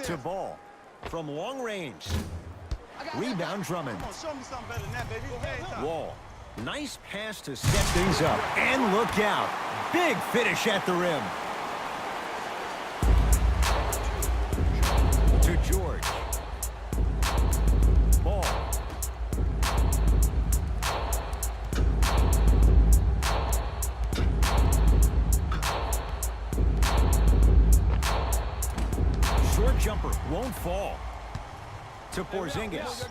To ball from long range. Rebound Drummond. Wall. Nice pass to set things up. And look out. Big finish at the rim. To George. Ball. Short jumper won't fall. To Porzingis.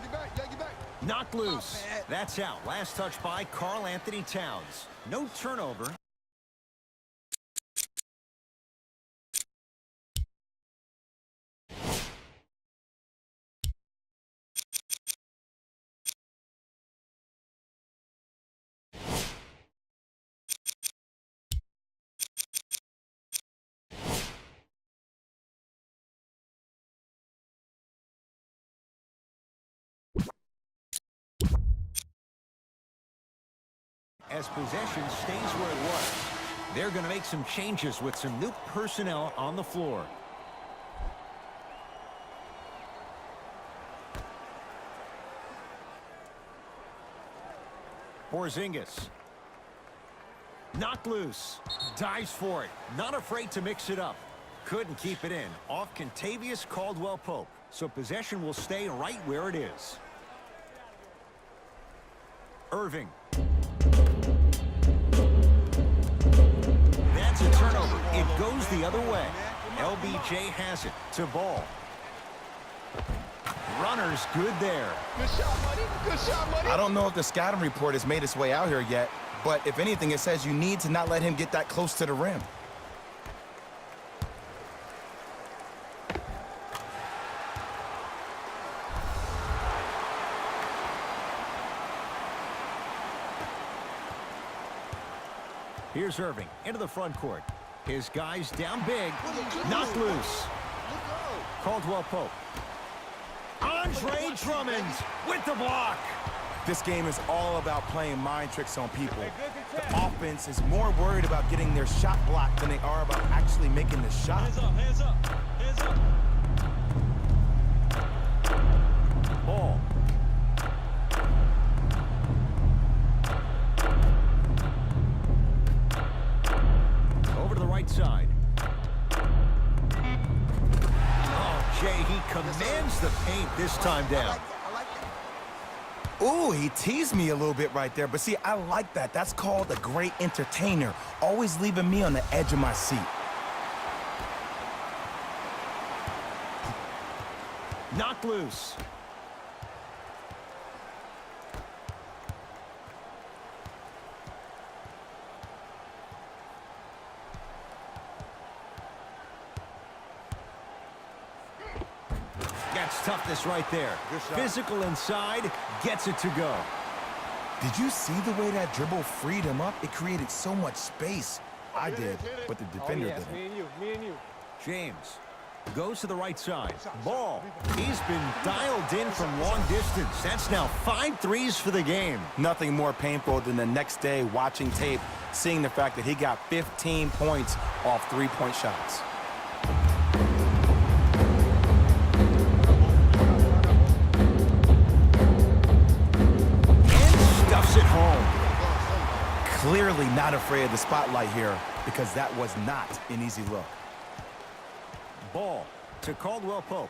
Knocked loose. That's out. Last touch by Karl Anthony Towns. No turnover. As possession stays where it was. They're going to make some changes with some new personnel on the floor. Porzingis. Knocked loose. Dives for it. Not afraid to mix it up. Couldn't keep it in. Off Kentavious Caldwell-Pope. So possession will stay right where it is. Irving. That's a turnover. It goes the other way. LBJ has it. To ball. Runner's good there. Good shot, buddy. Good shot, buddy. I don't know if the scouting report has made its way out here yet, but if anything, it says you need to not let him get that close to the rim. Here's Irving into the front court. His guys down big. Knocked loose. Caldwell-Pope. Andre Drummond with the block. This game is all about playing mind tricks on people. The offense is more worried about getting their shot blocked than they are about actually making the shot. Hands up, hands up, hands up. Ball. Over to the right side. Oh, Jay, he commands the paint this time down. Ooh, he teased me a little bit right there, but see, I like that. That's called a great entertainer, always leaving me on the edge of my seat. Knocked loose. That's toughness right there. Physical inside, gets it to go. Did you see the way that dribble freed him up? It created so much space. I did, but the defender didn't. Me and you. James goes to the right side. Ball. He's been dialed in from long distance. That's now 5 threes for the game. Nothing more painful than the next day watching tape, seeing the fact that he got 15 points off three-point shots. Stuffs it home. Clearly not afraid of the spotlight here because that was not an easy look. Ball to Caldwell-Pope.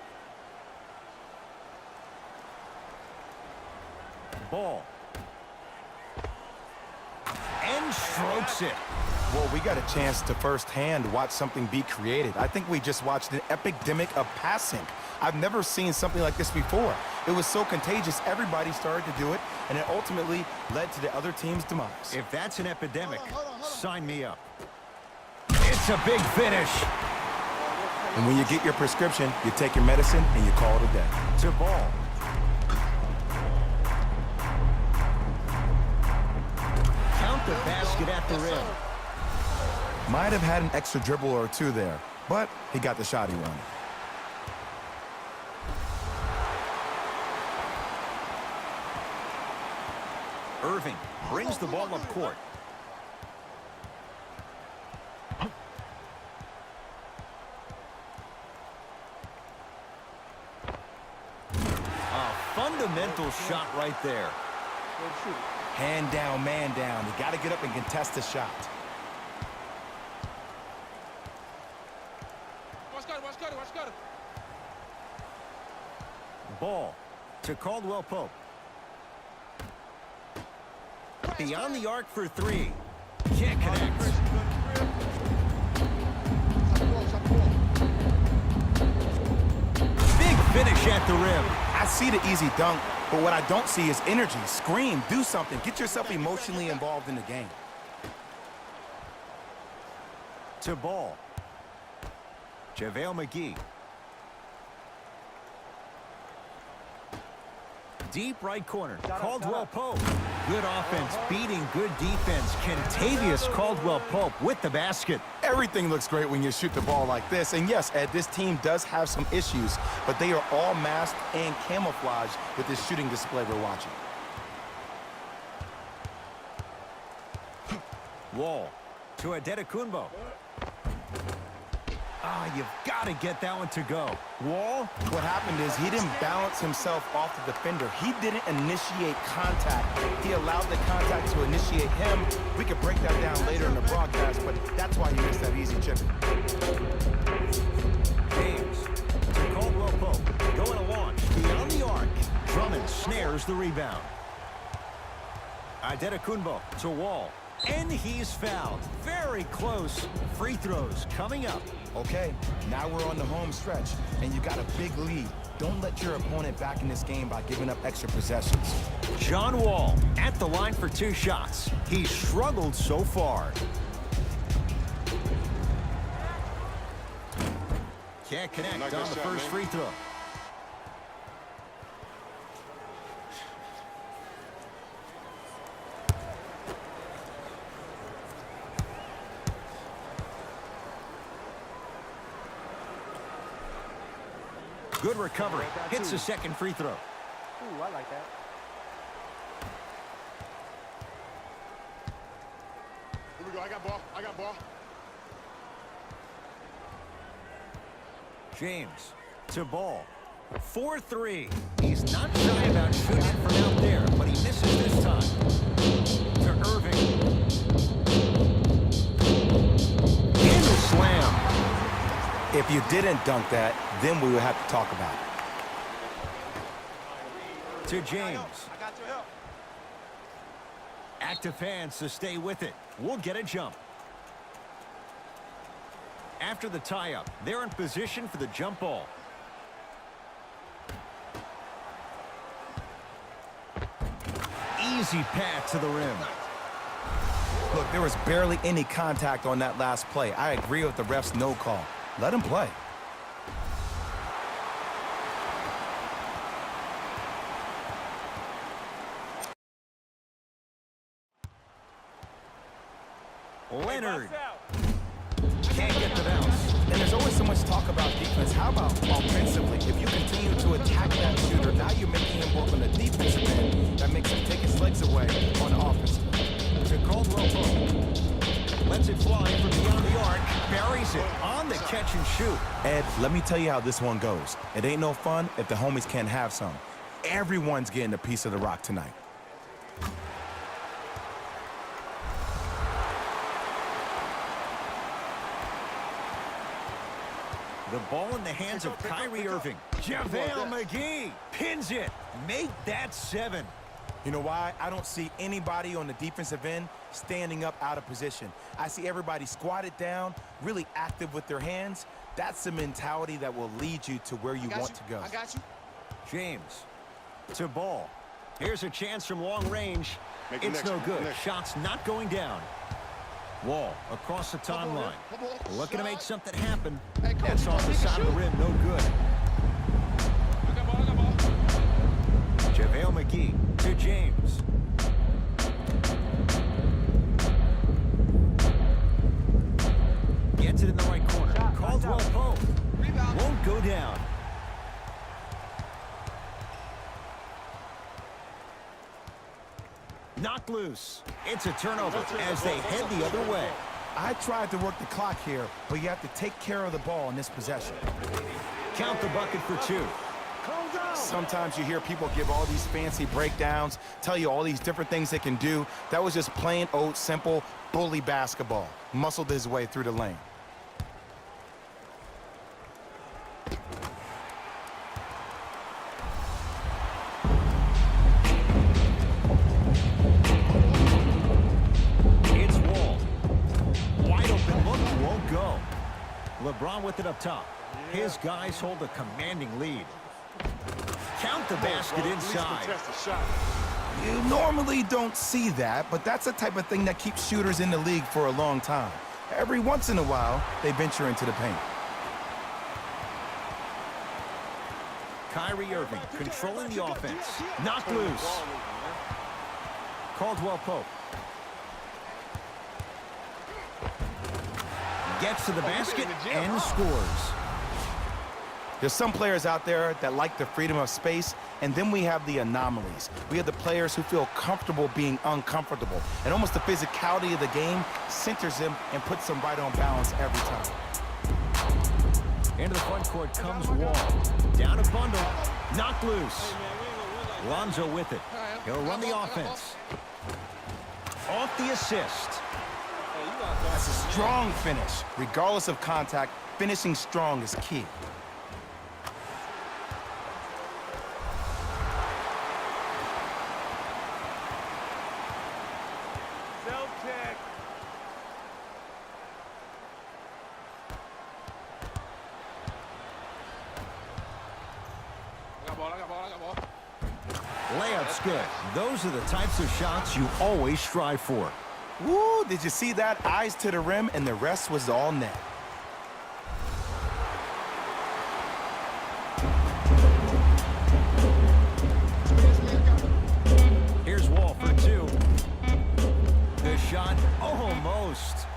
Ball. And strokes it. Well, we got a chance to firsthand watch something be created. I think we just watched an epidemic of passing. I've never seen something like this before. It was so contagious, everybody started to do it, and it ultimately led to the other team's demise. If that's an epidemic, sign me up. It's a big finish. And when you get your prescription, you take your medicine and you call it a day. To ball. Count the basket at the rim. Might have had an extra dribble or two there, but he got the shot he wanted. Irving brings the ball up court. Fundamental shot right there. Go to shoot it. Hand down, man down. You got to get up and contest the shot. Watch guard. Ball to Caldwell Pope. Beyond the arc for three. Can't connect. Big finish at the rim. I see the easy dunk, but what I don't see is energy. Scream, do something. Get yourself emotionally involved in the game. To Ball. JaVale McGee. Deep right corner. Caldwell Pope. Good offense beating good defense. Kentavious Caldwell Pope with the basket. Everything looks great when you shoot the ball like this. And yes, Ed, this team does have some issues, but they are all masked and camouflaged with this shooting display we're watching. Wall to Adetokunbo. You've got to get that one to go. Wall. What happened is he didn't balance himself off the defender. He didn't initiate contact. He allowed the contact to initiate him. We could break that down later in the broadcast, but that's why he missed that easy chip. James to Caldwell Pope. Going to launch beyond the arc. Drummond snares the rebound. Adetokunbo to Wall. And he's fouled. Very close. Free throws coming up. Okay, now we're on the home stretch, and you got a big lead. Don't let your opponent back in this game by giving up extra possessions. John Wall at the line for 2 shots. He's struggled so far. Can't connect on the first free throw. Good recovery. Hits the second free throw. Ooh, I like that. Here we go. I got ball. James to Ball. 4-3. He's not shy about shooting from out there, but he misses this time. To Irving. In the slam. If you didn't dunk that, then we would have to talk about it. To James. I got your help. Active fans to stay with it. We'll get a jump. After the tie-up, they're in position for the jump ball. Easy path to the rim. Look, there was barely any contact on that last play. I agree with the ref's no call. Let him play. Leonard can't get the bounce. And there's always so much talk about defense. How about offensively? If you continue to attack that shooter, now you're making him work on the defensive end. That makes him take his legs away on the offensive end. To Caldwell Pope. Lets it fly from beyond the arc. Buries it on the catch and shoot. Ed, let me tell you how this one goes. It ain't no fun if the homies can't have some. Everyone's getting a piece of the rock tonight. The ball in the hands of Kyrie Irving. JaVale McGee pins it. Make that 7. You know why? I don't see anybody on the defensive end standing up out of position. I see everybody squatted down, really active with their hands. That's the mentality that will lead you to where you want to go. I got you. James to Ball. Here's a chance from long range. Make the It's next no one, good. next. Shots not going down. Wall across the timeline. Looking to make something happen. Hey, coach, That's you off gonna the make a side of the shoot? rim. No good. I got ball. JaVale McGee to James. Gets it in the right corner. Caldwell Pope Rebound. won't go down. Knocked loose. It's a turnover as they head the other way. I tried to work the clock here, but you have to take care of the ball in this possession. Count the bucket for 2. Sometimes you hear people give all these fancy breakdowns, tell you all these different things they can do. That was just plain old simple bully basketball. Muscled his way through the lane. It's Wall. Wide open look, won't go. LeBron with it up top. His guys hold a commanding lead. Count the basket inside. Contest the shot. You normally don't see that, but that's the type of thing that keeps shooters in the league for a long time. Every once in a while, they venture into the paint. Kyrie Irving controlling the offense. Knocked loose. Caldwell Pope. Gets to the basket and scores. There's some players out there that like the freedom of space, and then we have the anomalies. We have the players who feel comfortable being uncomfortable, and almost the physicality of the game centers them and puts them right on balance every time. Into the front court comes Wall. Down a bundle. Knocked loose. Lonzo with it. He'll run the offense. Off the assist. That's a strong finish. Regardless of contact, finishing strong is key. I got ball. Layup's good. Those are the types of shots you always strive for. Woo, did you see that? Eyes to the rim, and the rest was all net. Here's Wall for two. The shot almost.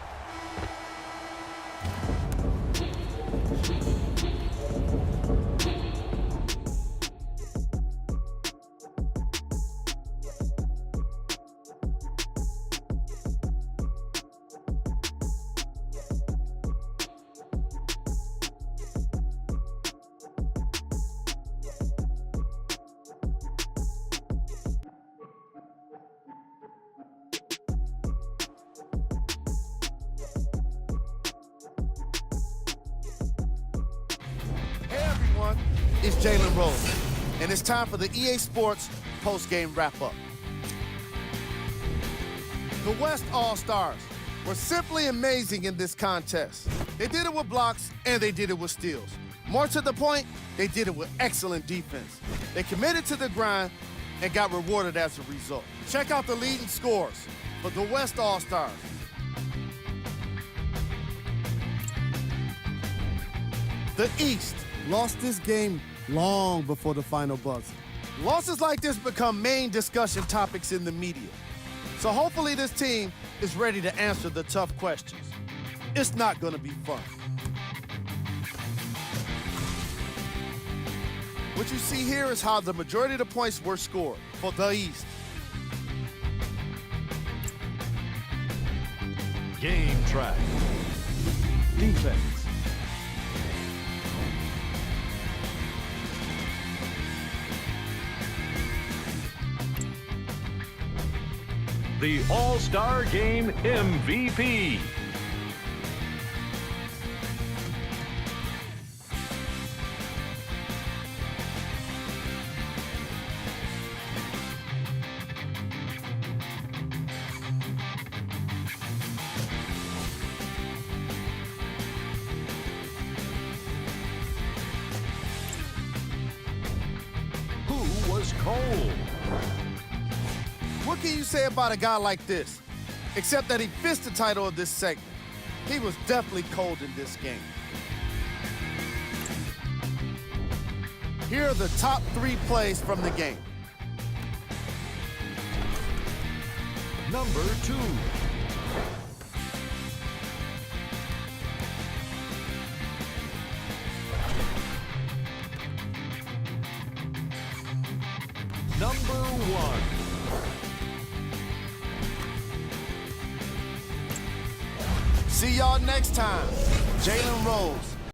It's Jalen Rose, and it's time for the EA Sports post-game wrap-up. The West All-Stars were simply amazing in this contest. They did it with blocks, and they did it with steals. More to the point, they did it with excellent defense. They committed to the grind and got rewarded as a result. Check out the leading scores for the West All-Stars. The East lost this game long before the final buzzer. Losses like this become main discussion topics in the media. So hopefully this team is ready to answer the tough questions. It's not going to be fun. What you see here is how the majority of the points were scored for the East. Game track. Defense. The All-Star Game MVP. Who was cold? What can you say about a guy like this? Except that he fits the title of this segment. He was definitely cold in this game. Here are the top 3 plays from the game. Number 2. Number 1. See y'all next time. Jalen Rose.